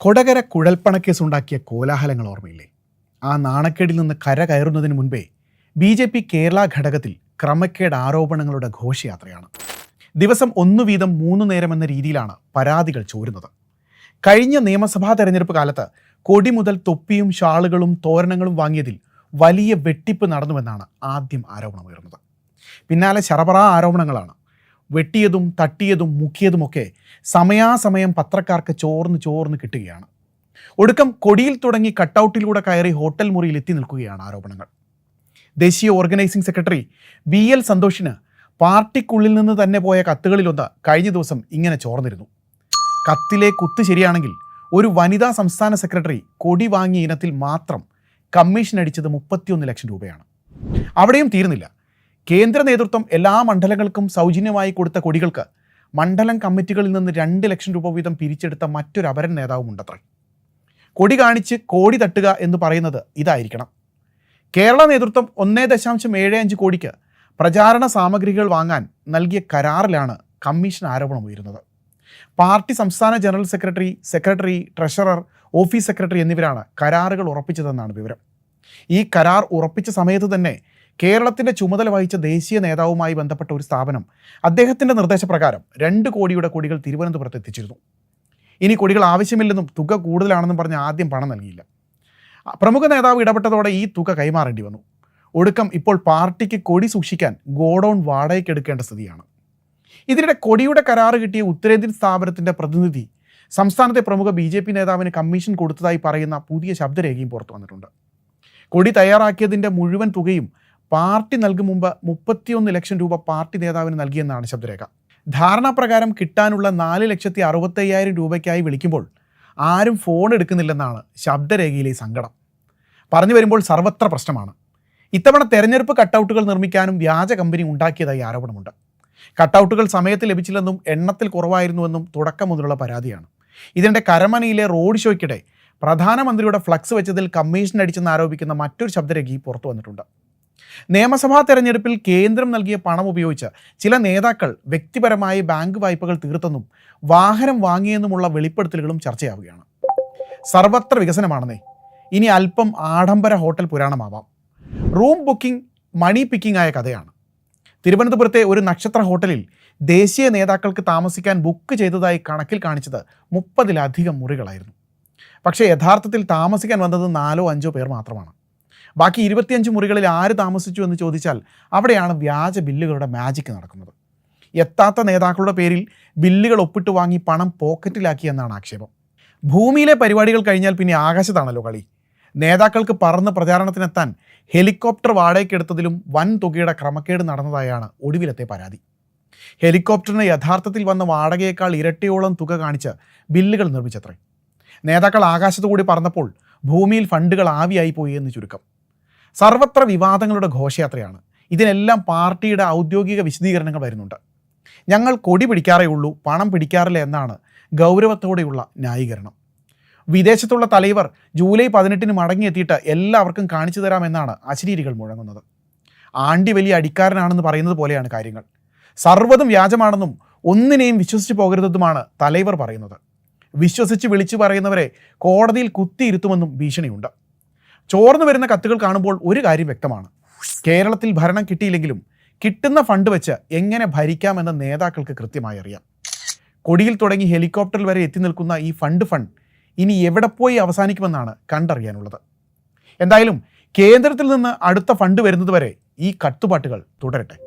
കൊടകര കുഴൽപ്പണക്കേസുണ്ടാക്കിയ കോലാഹലങ്ങൾ ഓർമ്മയില്ലേ? ആ നാണക്കേടിൽ നിന്ന് കര കയറുന്നതിന് മുൻപേ BJP കേരള ഘടകത്തിൽ ക്രമക്കേട് ആരോപണങ്ങളുടെ ഘോഷയാത്രയാണ്. ദിവസം ഒന്നു വീതം 3 നേരം എന്ന രീതിയിലാണ് പരാതികൾ ചോരുന്നത്. കഴിഞ്ഞ നിയമസഭാ തെരഞ്ഞെടുപ്പ് കാലത്ത് കൊടി മുതൽ തൊപ്പിയും ഷാളുകളും തോരണങ്ങളും വാങ്ങിയതിൽ വലിയ വെട്ടിപ്പ് നടന്നുവെന്നാണ് ആദ്യം ആരോപണമുയർന്നത്. പിന്നാലെ ശറപറ ആരോപണങ്ങളാണ്. വെട്ടിയതും തട്ടിയതും മുക്കിയതുമൊക്കെ സമയാസമയം പത്രക്കാർക്ക് ചോർന്ന് കിട്ടുകയാണ്. ഒടുക്കം കൊടിയിൽ തുടങ്ങി കട്ടൗട്ടിലൂടെ കയറി ഹോട്ടൽ മുറിയിൽ എത്തി നിൽക്കുകയാണ് ആരോപണങ്ങൾ. ദേശീയ ഓർഗനൈസിംഗ് സെക്രട്ടറി BL സന്തോഷിന് പാർട്ടിക്കുള്ളിൽ നിന്ന് തന്നെ പോയ കത്തുകളിലൊന്ന് കഴിഞ്ഞ ദിവസം ഇങ്ങനെ ചോർന്നിരുന്നു. കത്തിലെ കുത്ത് ശരിയാണെങ്കിൽ ഒരു വനിതാ സംസ്ഥാന സെക്രട്ടറി കൊടി വാങ്ങിയ ഇനത്തിൽ മാത്രം കമ്മീഷൻ അടിച്ചത് 31 ലക്ഷം രൂപയാണ്. അവിടെയും തീർന്നില്ല. കേന്ദ്ര നേതൃത്വം എല്ലാ മണ്ഡലങ്ങൾക്കും സൗജന്യമായി കൊടുത്ത കൊടികൾക്ക് മണ്ഡലം കമ്മിറ്റികളിൽ നിന്ന് 2 ലക്ഷം രൂപ വീതം പിരിച്ചെടുത്ത മറ്റൊരു അപരൻ നേതാവുമുണ്ടത്രേ. കൊടി കാണിച്ച് കോടി തട്ടുക എന്ന് പറയുന്നത് ഇതായിരിക്കണം. കേരള നേതൃത്വം 1.75 കോടിക്ക് പ്രചാരണ സാമഗ്രികൾ വാങ്ങാൻ നൽകിയ കരാറിലാണ് കമ്മീഷൻ ആരോപണം ഉയരുന്നത്. പാർട്ടി സംസ്ഥാന general secretary, treasurer, office secretary എന്നിവരാണ് കരാറുകൾ ഉറപ്പിച്ചതെന്നാണ് വിവരം. ഈ കരാർ ഉറപ്പിച്ച സമയത്ത് തന്നെ കേരളത്തിൻ്റെ ചുമതല വഹിച്ച ദേശീയ നേതാവുമായി ബന്ധപ്പെട്ട ഒരു സ്ഥാപനം അദ്ദേഹത്തിൻ്റെ നിർദ്ദേശപ്രകാരം 2 കോടിയുടെ കൊടികൾ തിരുവനന്തപുരത്ത് എത്തിച്ചിരുന്നു. ഇനി കൊടികൾ ആവശ്യമില്ലെന്നും തുക കൂടുതലാണെന്നും പറഞ്ഞ് ആദ്യം പണം നൽകിയില്ല. പ്രമുഖ നേതാവ് ഇടപെട്ടതോടെ ഈ തുക കൈമാറേണ്ടി വന്നു. ഒടുക്കം ഇപ്പോൾ പാർട്ടിക്ക് കൊടി സൂക്ഷിക്കാൻ ഗോഡൗൺ വാടകയ്ക്ക് എടുക്കേണ്ട സ്ഥിതിയാണ്. ഇതിനിടെ കൊടിയുടെ കരാറ് കിട്ടിയ ഉത്തരേന്ത്യൻ സ്ഥാപനത്തിൻ്റെ പ്രതിനിധി സംസ്ഥാനത്തെ പ്രമുഖ BJP നേതാവിന് കമ്മീഷൻ കൊടുത്തതായി പറയുന്ന പുതിയ ശബ്ദരേഖയും പുറത്തു വന്നിട്ടുണ്ട്. കൊടി തയ്യാറാക്കിയതിൻ്റെ മുഴുവൻ തുകയും പാർട്ടി നൽകും മുമ്പ് 31 ലക്ഷം രൂപ പാർട്ടി നേതാവിന് നൽകിയെന്നാണ് ശബ്ദരേഖ. ധാരണാപ്രകാരം കിട്ടാനുള്ള 4,65,000 രൂപയ്ക്കായി വിളിക്കുമ്പോൾ ആരും ഫോൺ എടുക്കുന്നില്ലെന്നാണ് ശബ്ദരേഖയിലെ സങ്കടം. പറഞ്ഞു വരുമ്പോൾ സർവത്ര പ്രശ്നമാണ്. ഇത്തവണ തെരഞ്ഞെടുപ്പ് കട്ടൗട്ടുകൾ നിർമ്മിക്കാനും വ്യാജ കമ്പനി ഉണ്ടാക്കിയതായി ആരോപണമുണ്ട്. കട്ടൗട്ടുകൾ സമയത്ത് ലഭിച്ചില്ലെന്നും എണ്ണത്തിൽ കുറവായിരുന്നുവെന്നും തുടക്കം മുതലുള്ള പരാതിയാണ്. ഇതിൻ്റെ കരമനയിലെ റോഡ് ഷോയ്ക്കിടെ പ്രധാനമന്ത്രിയുടെ ഫ്ലക്സ് വെച്ചതിൽ കമ്മീഷൻ അടിച്ചെന്ന് ആരോപിക്കുന്ന മറ്റൊരു ശബ്ദരേഖ പുറത്തു വന്നിട്ടുണ്ട്. നിയമസഭാ തെരഞ്ഞെടുപ്പിൽ കേന്ദ്രം നൽകിയ പണം ഉപയോഗിച്ച് ചില നേതാക്കൾ വ്യക്തിപരമായി ബാങ്ക് വായ്പകൾ തീർത്തെന്നും വാഹനം വാങ്ങിയെന്നുമുള്ള വെളിപ്പെടുത്തലുകളും ചർച്ചയാവുകയാണ്. സർവത്ര വികസനമാണെന്നേ. ഇനി അല്പം ആഡംബര ഹോട്ടൽ പുരാണമാവാം. റൂം ബുക്കിംഗ് മണി പിക്കിംഗ് ആയ കഥയാണ്. തിരുവനന്തപുരത്തെ ഒരു നക്ഷത്ര ഹോട്ടലിൽ ദേശീയ നേതാക്കൾക്ക് താമസിക്കാൻ ബുക്ക് ചെയ്തതായി കണക്കിൽ കാണിച്ചത് 30-ലധികം മുറികളായിരുന്നു. പക്ഷേ യഥാർത്ഥത്തിൽ താമസിക്കാൻ വന്നത് 4-5 പേർ മാത്രമാണ്. ബാക്കി 25 മുറികളിൽ ആര് താമസിച്ചു എന്ന് ചോദിച്ചാൽ അവിടെയാണ് വ്യാജ ബില്ലുകളുടെ മാജിക്ക് നടക്കുന്നത്. എത്താത്ത നേതാക്കളുടെ പേരിൽ ബില്ലുകൾ ഒപ്പിട്ട് വാങ്ങി പണം പോക്കറ്റിലാക്കിയെന്നാണ് ആക്ഷേപം. ഭൂമിയിലെ പരിപാടികൾ കഴിഞ്ഞാൽ പിന്നെ ആകാശത്താണല്ലോ കളി. നേതാക്കൾക്ക് പറന്ന് പ്രചാരണത്തിനെത്താൻ ഹെലികോപ്റ്റർ വാടകയ്ക്കെടുത്തതിലും വൻ തുകയുടെ ക്രമക്കേട് നടന്നതായാണ് ഒടുവിലത്തെ പരാതി. ഹെലികോപ്റ്ററിന് യഥാർത്ഥത്തിൽ വന്ന വാടകയേക്കാൾ ഇരട്ടിയോളം തുക കാണിച്ച് ബില്ലുകൾ നിർമ്മിച്ചത്രേ. നേതാക്കൾ ആകാശത്തുകൂടി പറന്നപ്പോൾ ഭൂമിയിൽ ഫണ്ടുകൾ ആവിയായി പോയി എന്ന് ചുരുക്കം. സർവത്ര വിവാദങ്ങളുടെ ഘോഷയാത്രയാണ്. ഇതിനെല്ലാം പാർട്ടിയുടെ ഔദ്യോഗിക വിശദീകരണങ്ങൾ വരുന്നുണ്ട്. ഞങ്ങൾ കൊടി പിടിക്കാറേ ഉള്ളൂ, പണം പിടിക്കാറില്ല എന്നാണ് ഗൗരവത്തോടെയുള്ള ന്യായീകരണം. വിദേശത്തുള്ള തലൈവർ ജൂലൈ 18 മടങ്ങിയെത്തിയിട്ട് എല്ലാവർക്കും കാണിച്ചു തരാമെന്നാണ് അശരീരികൾ മുഴങ്ങുന്നത്. ആണ്ടി വലിയ അടിക്കാരനാണെന്ന് പറയുന്നത് പോലെയാണ് കാര്യങ്ങൾ. സർവ്വതും വ്യാജമാണെന്നും ഒന്നിനെയും വിശ്വസിച്ച് പോകരുതെന്നുമാണ് തലൈവർ പറയുന്നത്. വിശ്വസിച്ച് വിളിച്ചു പറയുന്നവരെ കോടതിയിൽ കുത്തിയിരുത്തുമെന്നും ഭീഷണിയുണ്ട്. ചോർന്നു വരുന്ന കത്തുകൾ കാണുമ്പോൾ ഒരു കാര്യം വ്യക്തമാണ്. കേരളത്തിൽ ഭരണം കിട്ടിയില്ലെങ്കിലും കിട്ടുന്ന ഫണ്ട് വെച്ച് എങ്ങനെ ഭരിക്കാമെന്ന് നേതാക്കൾക്ക് കൃത്യമായി അറിയാം. കൊടിയിൽ തുടങ്ങി ഹെലികോപ്റ്ററിൽ വരെ എത്തി നിൽക്കുന്ന ഈ ഫണ്ട് ഇനി എവിടെ പോയി അവസാനിക്കുമെന്നാണ് കണ്ടറിയാനുള്ളത്. എന്തായാലും കേന്ദ്രത്തിൽ നിന്ന് അടുത്ത ഫണ്ട് വരുന്നതുവരെ ഈ കട്ടുപാട്ടുകൾ തുടരട്ടെ.